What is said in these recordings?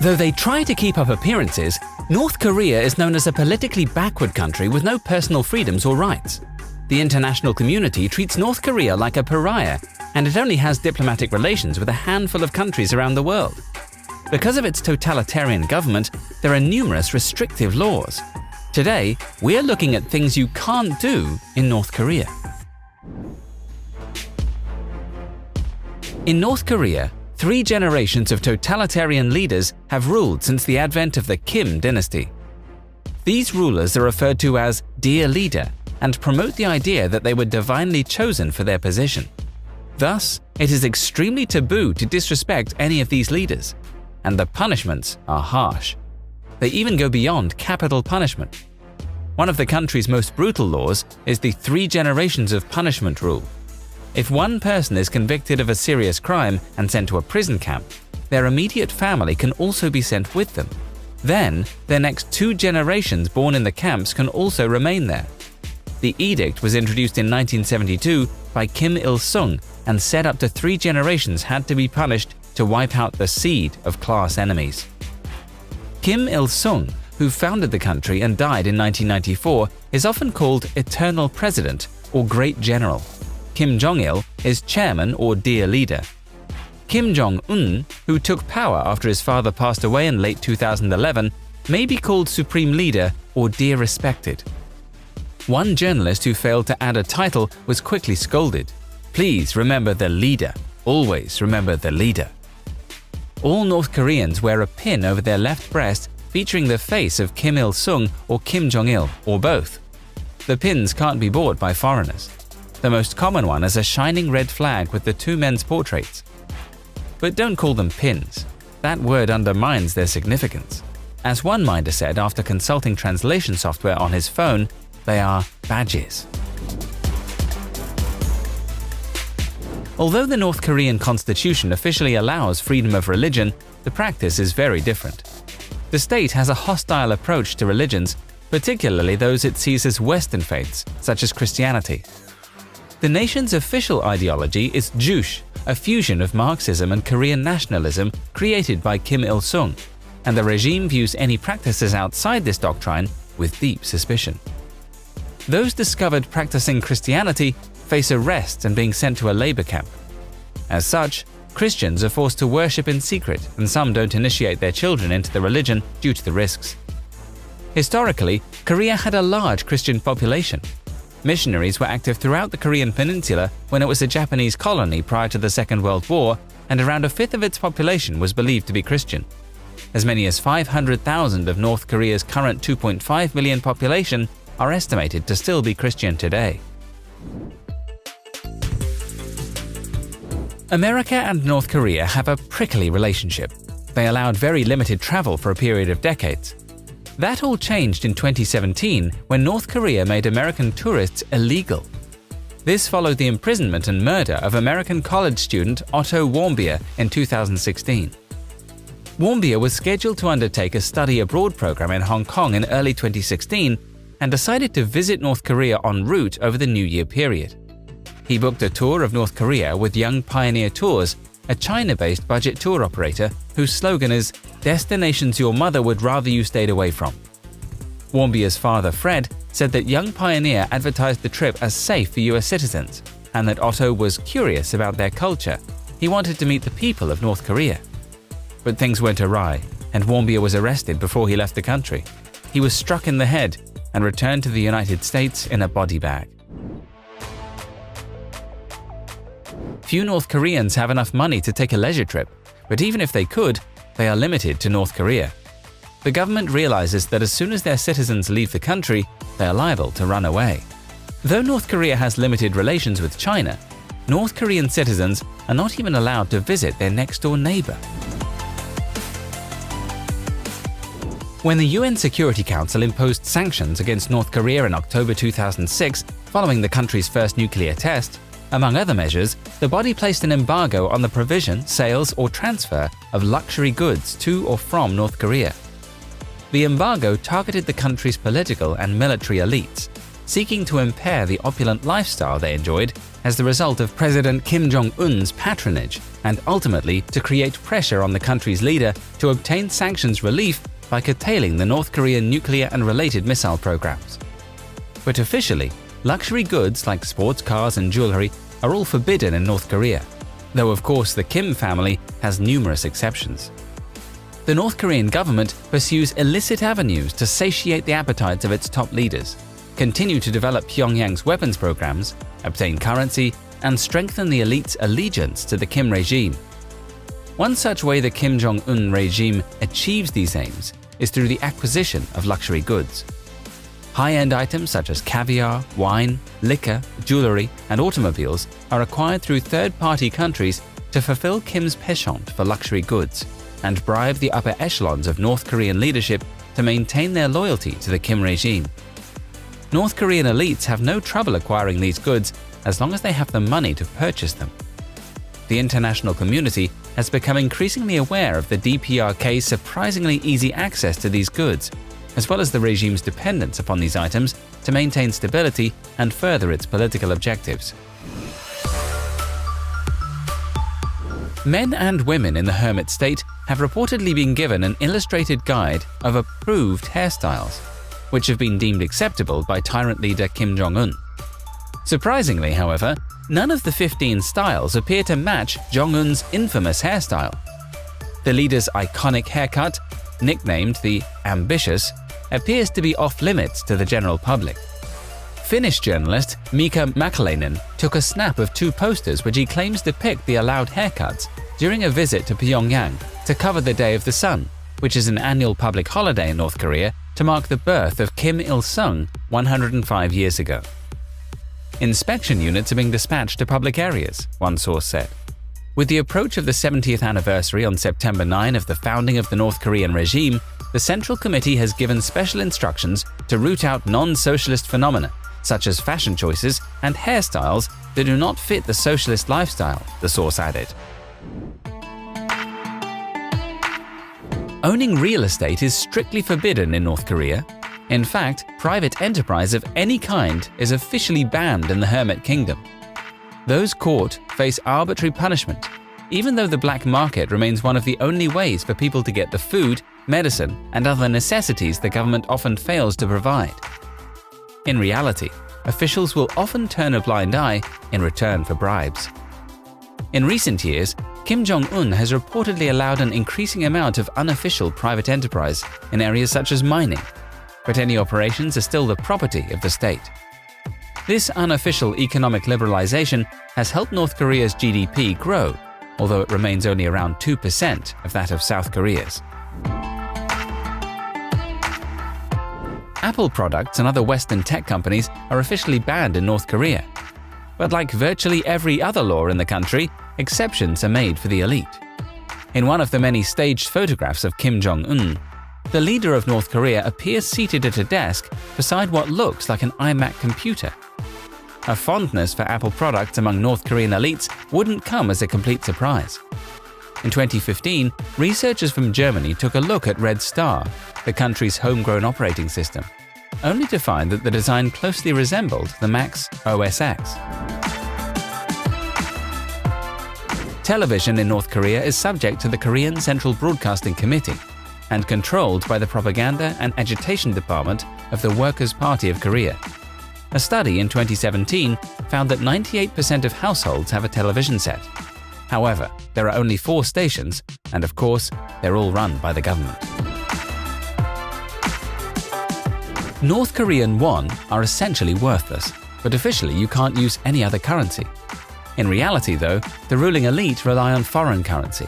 Though they try to keep up appearances, North Korea is known as a politically backward country with no personal freedoms or rights. The international community treats North Korea like a pariah, and it only has diplomatic relations with a handful of countries around the world. Because of its totalitarian government, there are numerous restrictive laws. Today, we're looking at things you can't do in North Korea. In North Korea, 3 generations of totalitarian leaders have ruled since the advent of the Kim dynasty. These rulers are referred to as "dear leader" and promote the idea that they were divinely chosen for their position. Thus, it is extremely taboo to disrespect any of these leaders, and the punishments are harsh. They even go beyond capital punishment. One of the country's most brutal laws is the 3 generations of punishment rule. If one person is convicted of a serious crime and sent to a prison camp, their immediate family can also be sent with them. Then, their next 2 generations born in the camps can also remain there. The edict was introduced in 1972 by Kim Il-sung and said up to 3 generations had to be punished to wipe out the seed of class enemies. Kim Il-sung, who founded the country and died in 1994, is often called Eternal President or Great General. Kim Jong-il is Chairman or Dear Leader. Kim Jong-un, who took power after his father passed away in late 2011, may be called Supreme Leader or Dear Respected. One journalist who failed to add a title was quickly scolded. Please remember the leader. Always remember the leader. All North Koreans wear a pin over their left breast featuring the face of Kim Il-sung or Kim Jong-il, or both. The pins can't be bought by foreigners. The most common one is a shining red flag with the 2 men's portraits. But don't call them pins. That word undermines their significance. As one minder said after consulting translation software on his phone, they are badges. Although the North Korean constitution officially allows freedom of religion, the practice is very different. The state has a hostile approach to religions, particularly those it sees as Western faiths, such as Christianity. The nation's official ideology is Juche, a fusion of Marxism and Korean nationalism created by Kim Il-sung, and the regime views any practices outside this doctrine with deep suspicion. Those discovered practicing Christianity face arrest and being sent to a labor camp. As such, Christians are forced to worship in secret, and some don't initiate their children into the religion due to the risks. Historically, Korea had a large Christian population. Missionaries were active throughout the Korean peninsula when it was a Japanese colony prior to the Second World War, and around 1/5 of its population was believed to be Christian. As many as 500,000 of North Korea's current 2.5 million population are estimated to still be Christian today. America and North Korea have a prickly relationship. They allowed very limited travel for a period of decades. That all changed in 2017 when North Korea made American tourists illegal. This followed the imprisonment and murder of American college student Otto Warmbier in 2016. Warmbier was scheduled to undertake a study abroad program in Hong Kong in early 2016 and decided to visit North Korea en route over the New Year period. He booked a tour of North Korea with Young Pioneer Tours, a China-based budget tour operator whose slogan is "Destinations your mother would rather you stayed away from." Warmbier's father, Fred, said that Young Pioneer advertised the trip as safe for US citizens, and that Otto was curious about their culture. He wanted to meet the people of North Korea. But things went awry, and Warmbier was arrested before he left the country. He was struck in the head and returned to the United States in a body bag. Few North Koreans have enough money to take a leisure trip, but even if they could, they are limited to North Korea. The government realizes that as soon as their citizens leave the country, they are liable to run away. Though North Korea has limited relations with China, North Korean citizens are not even allowed to visit their next-door neighbor. When the UN Security Council imposed sanctions against North Korea in October 2006 following the country's first nuclear test, among other measures, the body placed an embargo on the provision, sales, or transfer of luxury goods to or from North Korea. The embargo targeted the country's political and military elites, seeking to impair the opulent lifestyle they enjoyed as the result of President Kim Jong-un's patronage, and ultimately to create pressure on the country's leader to obtain sanctions relief by curtailing the North Korean nuclear and related missile programs. But officially, luxury goods like sports cars and jewelry are all forbidden in North Korea, though of course the Kim family has numerous exceptions. The North Korean government pursues illicit avenues to satiate the appetites of its top leaders, continue to develop Pyongyang's weapons programs, obtain currency, and strengthen the elite's allegiance to the Kim regime. One such way the Kim Jong-un regime achieves these aims is through the acquisition of luxury goods. High-end items such as caviar, wine, liquor, jewelry, and automobiles are acquired through third-party countries to fulfill Kim's penchant for luxury goods and bribe the upper echelons of North Korean leadership to maintain their loyalty to the Kim regime. North Korean elites have no trouble acquiring these goods as long as they have the money to purchase them. The international community has become increasingly aware of the DPRK's surprisingly easy access to these goods, as well as the regime's dependence upon these items to maintain stability and further its political objectives. Men and women in the hermit state have reportedly been given an illustrated guide of approved hairstyles, which have been deemed acceptable by tyrant leader Kim Jong-un. Surprisingly, however, none of the 15 styles appear to match Jong-un's infamous hairstyle. The leader's iconic haircut, nicknamed the Ambitious, appears to be off-limits to the general public. Finnish journalist Mika Mäkeläinen took a snap of two posters which he claims depict the allowed haircuts during a visit to Pyongyang to cover the Day of the Sun, which is an annual public holiday in North Korea to mark the birth of Kim Il-sung 105 years ago. Inspection units are being dispatched to public areas, one source said. With the approach of the 70th anniversary on September 9 of the founding of the North Korean regime, the Central Committee has given special instructions to root out non-socialist phenomena, such as fashion choices and hairstyles that do not fit the socialist lifestyle, the source added. Owning real estate is strictly forbidden in North Korea. In fact, private enterprise of any kind is officially banned in the Hermit Kingdom. Those caught face arbitrary punishment, even though the black market remains one of the only ways for people to get the food, medicine, and other necessities the government often fails to provide. In reality, officials will often turn a blind eye in return for bribes. In recent years, Kim Jong-un has reportedly allowed an increasing amount of unofficial private enterprise in areas such as mining, but any operations are still the property of the state. This unofficial economic liberalization has helped North Korea's GDP grow, although it remains only around 2% of that of South Korea's. Apple products and other Western tech companies are officially banned in North Korea. But like virtually every other law in the country, exceptions are made for the elite. In one of the many staged photographs of Kim Jong-un, the leader of North Korea appears seated at a desk beside what looks like an iMac computer. A fondness for Apple products among North Korean elites wouldn't come as a complete surprise. In 2015, researchers from Germany took a look at Red Star, the country's homegrown operating system, only to find that the design closely resembled the Mac's OS X. Television in North Korea is subject to the Korean Central Broadcasting Committee and controlled by the Propaganda and Agitation Department of the Workers' Party of Korea. A study in 2017 found that 98% of households have a television set. However, there are only 4 stations, and of course, they're all run by the government. North Korean won are essentially worthless, but officially you can't use any other currency. In reality, though, the ruling elite rely on foreign currency.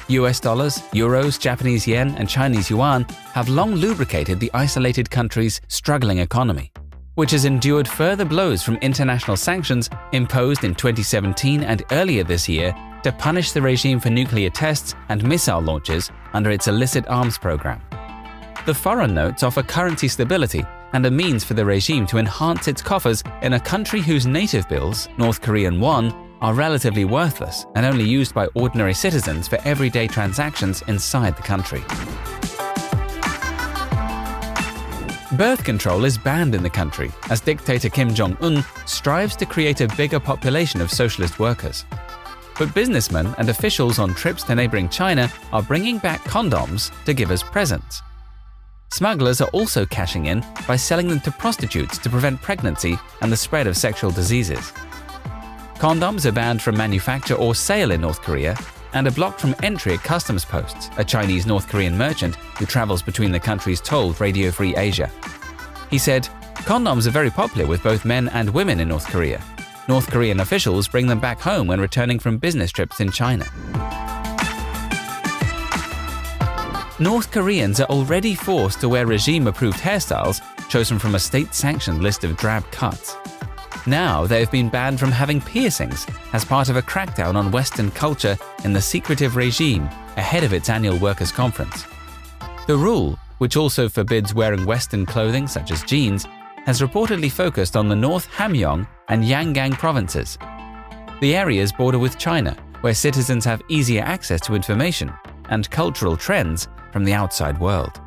US dollars, euros, Japanese yen, and Chinese yuan have long lubricated the isolated country's struggling economy, which has endured further blows from international sanctions imposed in 2017 and earlier this year to punish the regime for nuclear tests and missile launches under its illicit arms program. The foreign notes offer currency stability and a means for the regime to enhance its coffers in a country whose native bills, North Korean won, are relatively worthless and only used by ordinary citizens for everyday transactions inside the country. Birth control is banned in the country as dictator Kim Jong-un strives to create a bigger population of socialist workers. But businessmen and officials on trips to neighboring China are bringing back condoms to give as presents. Smugglers are also cashing in by selling them to prostitutes to prevent pregnancy and the spread of sexual diseases. Condoms are banned from manufacture or sale in North Korea and are blocked from entry at customs posts, a Chinese North Korean merchant who travels between the countries told Radio Free Asia. He said, "Condoms are very popular with both men and women in North Korea. North Korean officials bring them back home when returning from business trips in China." North Koreans are already forced to wear regime-approved hairstyles chosen from a state-sanctioned list of drab cuts. Now they have been banned from having piercings as part of a crackdown on Western culture in the secretive regime ahead of its annual workers' conference. The rule, which also forbids wearing Western clothing such as jeans, has reportedly focused on the North Hamgyong and Yangon provinces. The areas border with China, where citizens have easier access to information and cultural trends from the outside world.